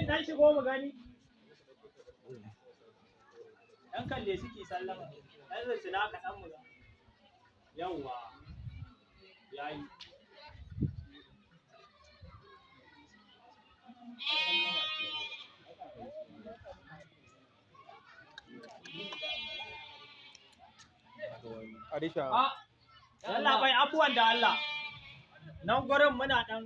dan shigo mu gani. Dan kalle suke sallama. Dan zai na ka dan mu. Yawwa. Yayi. Arisha. Allah bai abuwan da Allah. Nan gurin muna dan